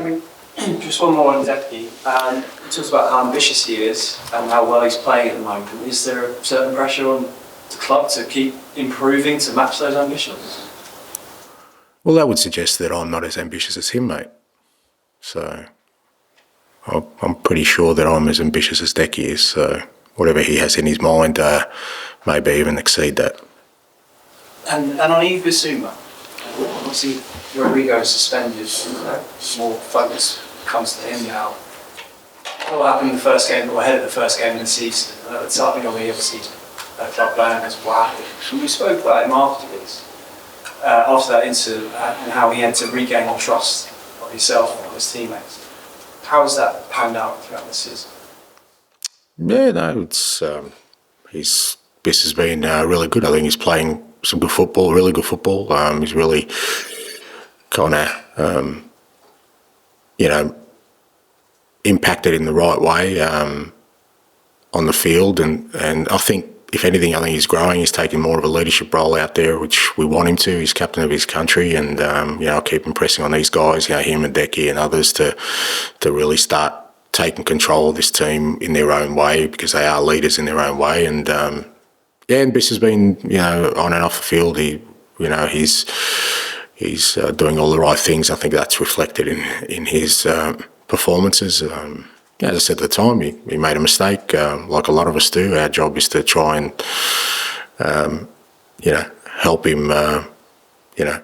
mean, just one more on Decky. He talks about how ambitious he is and how well he's playing at the moment. Is there a certain pressure on the club to keep improving to match those ambitions? Well, that would suggest that I'm not as ambitious as him, mate. So I'm pretty sure that I'm as ambitious as Decky is. So whatever he has in his mind, maybe even exceed that. And on Yves Bissouma, obviously Rodrigo is suspended, more focus comes to him now. What happened in the first game, or ahead of the first game of the season? It's something we obviously club ban as well. We spoke about him afterwards, after that incident, and how he had to regain the trust of himself and of his teammates. How has that panned out throughout the season? Yeah, no, Biss has been really good. I think he's playing some good football, really good football. He's really kind of, impacted in the right way on the field. And I think, if anything, he's growing. He's taking more of a leadership role out there, which we want him to. He's captain of his country, and I keep impressing on these guys, him and Decky and others, to really start taking control of this team in their own way, because they are leaders in their own way. And and Biss has been on and off the field. He's doing all the right things. I think that's reflected in his performances. As I said at the time, he made a mistake, like a lot of us do. Our job is to try and help him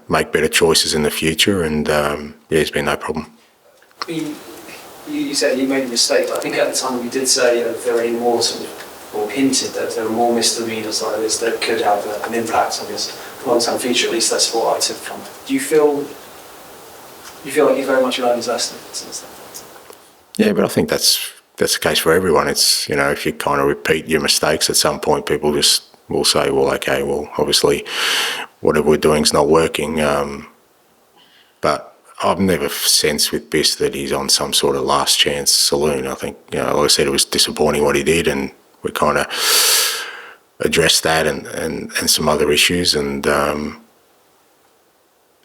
make better choices in the future. And it's been no problem. You said you made a mistake. I think at the time you did say if there were any more or hinted that there were more misdemeanors like this that could have an impact on his long-term future. At least that's what I took from it. Do you feel like you've very much learned his lesson since then? Yeah, but I think that's the case for everyone. It's if you kind of repeat your mistakes, at some point people just will say, well, okay, well, obviously whatever we're doing is not working. But I've never sensed with Biss that he's on some sort of last chance saloon. I think, like I said, it was disappointing what he did, and we kind of addressed that and some other issues. And, as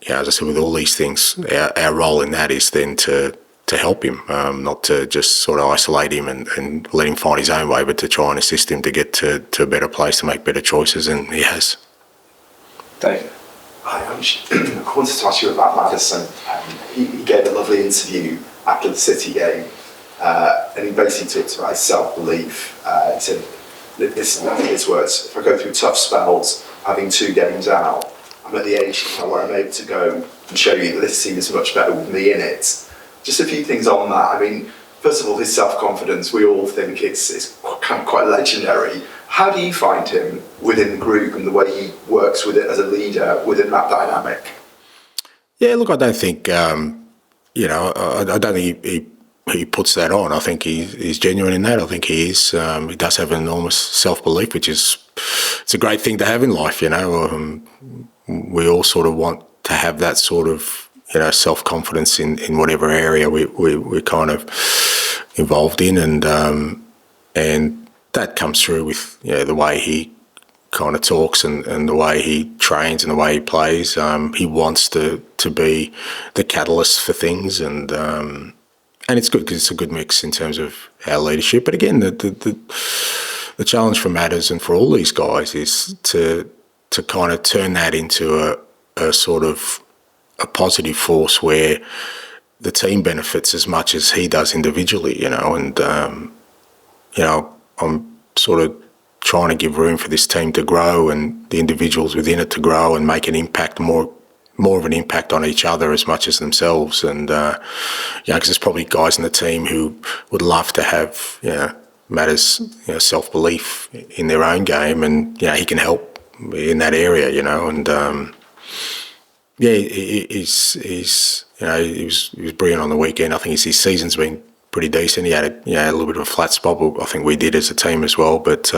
I said, with all these things, our role in that is then to help him, not to just sort of isolate him and let him find his own way, but to try and assist him to get to a better place, to make better choices, and he has. Dave. Hi, Ange. I wanted to ask you about Maddison. He gave a lovely interview after the City game, and he basically talked about his self-belief. He said, this is his words, if I go through tough spells, having 2 games out, I'm at the age now where I'm able to go and show you that this team is much better with me in it. Just a few things on that. I mean, first of all, his self-confidence, we all think it's kind of quite legendary. How do you find him within the group and the way he works with it as a leader within that dynamic? Yeah, look, I don't think, I don't think he puts that on. I think he's genuine in that. I think he is. He does have an enormous self-belief, which it's a great thing to have in life, we all sort of want to have that sort of, self-confidence in whatever area we're kind of involved in. And that comes through with, the way he kind of talks and the way he trains and the way he plays. He wants to be the catalyst for things, and it's good because it's a good mix in terms of our leadership. But again, the challenge for Maddison and for all these guys is to kind of turn that into a sort of a positive force where the team benefits as much as he does individually, and I'm sort of trying to give room for this team to grow and the individuals within it to grow and make an impact, more of an impact on each other as much as themselves. And because there's probably guys in the team who would love to have Matters self-belief in their own game, and he can help in that area, and he was brilliant on the weekend. I think his season's been pretty decent. He had a little bit of a flat spot, but I think we did as a team as well. But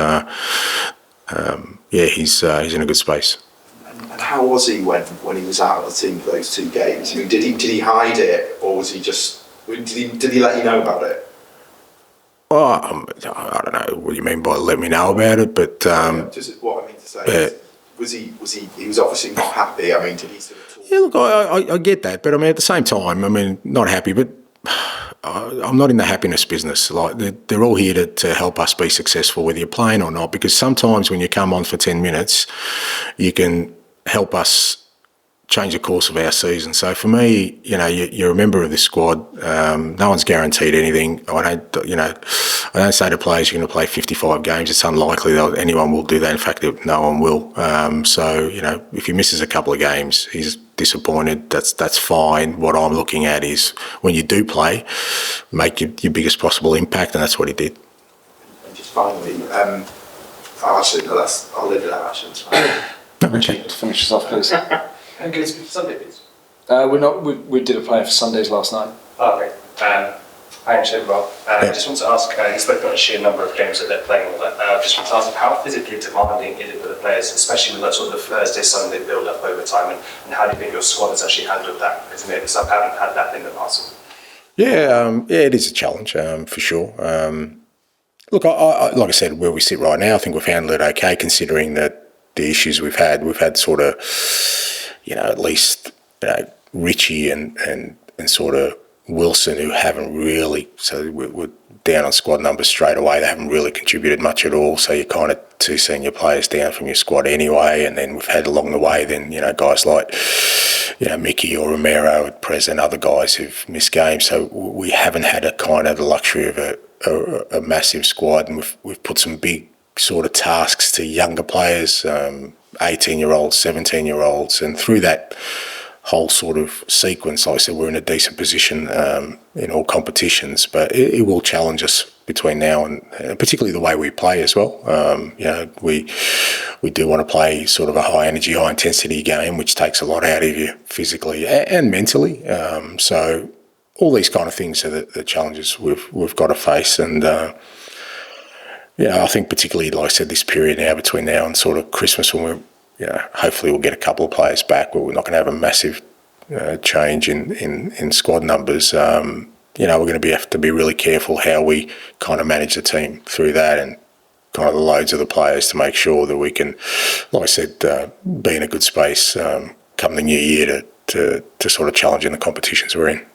he's in a good space. And how was he when he was out of the team for those 2 games? I mean, did he hide it, or was he just did he let you know about it? Oh, I don't know what you mean by let me know about it, but what I mean to say is, was he was obviously not happy. I mean, did he sort of talk? Yeah, look, I get that, but I mean at the same time, not happy, but I'm not in the happiness business. Like they're all here to help us be successful, whether you're playing or not. Because sometimes when you come on for 10 minutes, you can help us change the course of our season. So for me, you're a member of this squad. No one's guaranteed anything. I don't say to players you're going to play 55 games. It's unlikely that anyone will do that. In fact, no one will. So if he misses a couple of games, he's disappointed. That's fine. What I'm looking at is when you do play, make your biggest possible impact, and that's what he did. And just finally, I'll leave it at that. Okay. To finish us off, please. And go to Sunday, please. We did a play for Sundays last night. Oh, great. Hi, Ange, Rob. I just want to ask, you spoke about the sheer number of games that they're playing. Just want to ask, how physically demanding is it for the players, especially with that sort of Thursday, Sunday build-up over time, and how do you think your squad has actually handled that? Because maybe some haven't had that in the past. Yeah, it is a challenge for sure. Look, I like I said, where we sit right now, I think we've handled it okay, considering that the issues we've had sort of, at least Richie and sort of Wilson, who haven't really, so we're down on squad numbers straight away. They haven't really contributed much at all. So you're kind of two senior players down from your squad anyway. And then we've had along the way then, guys like, Mickey or Romero at present, other guys who've missed games. So we haven't had a kind of the luxury of a massive squad. And we've put some big sort of tasks to younger players, 18-year-olds, 17-year-olds. And through that whole sort of sequence, like I said, we're in a decent position in all competitions, but it will challenge us between now and particularly the way we play as well. We do want to play sort of a high energy, high intensity game, which takes a lot out of you physically and mentally. So all these kind of things are the challenges we've got to face. And I think particularly, like I said, this period now between now and sort of Christmas, when hopefully we'll get a couple of players back, but we're not going to have a massive change in squad numbers. We're going to have to be really careful how we kind of manage the team through that and kind of the loads of the players to make sure that we can, like I said, be in a good space come the new year to sort of challenge in the competitions we're in.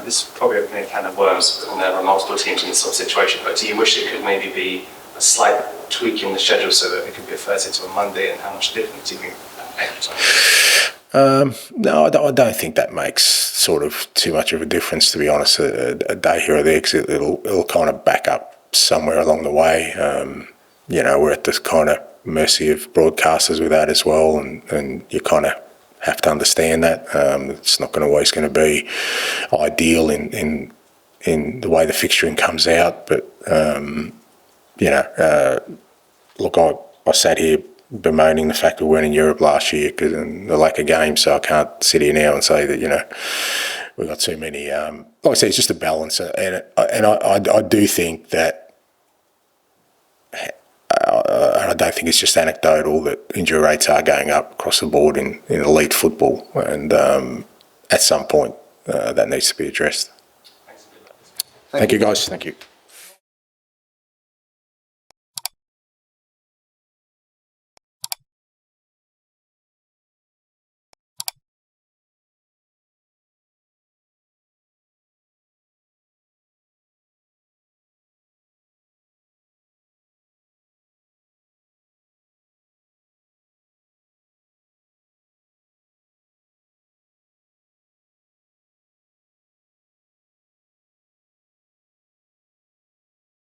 This is probably opening a can of worms, and there are multiple teams in this sort of situation, but do you wish it could maybe be a slight tweak in the schedule so that it could be a Thursday to a Monday, and how much difference do you think that makes? No, I don't think that makes sort of too much of a difference, to be honest, a day here or there, because it'll kind of back up somewhere along the way. We're at this kind of mercy of broadcasters with that as well, and you kind of have to understand that. It's not always going to be ideal in the way the fixturing comes out, but look, I sat here bemoaning the fact that we weren't in Europe last year because of the lack of games, so I can't sit here now and say that, we've got too many. Like I said, it's just a balance. And I do think that, and I don't think it's just anecdotal, that injury rates are going up across the board in elite football. And at some point, that needs to be addressed. Thank you, guys. Thank you.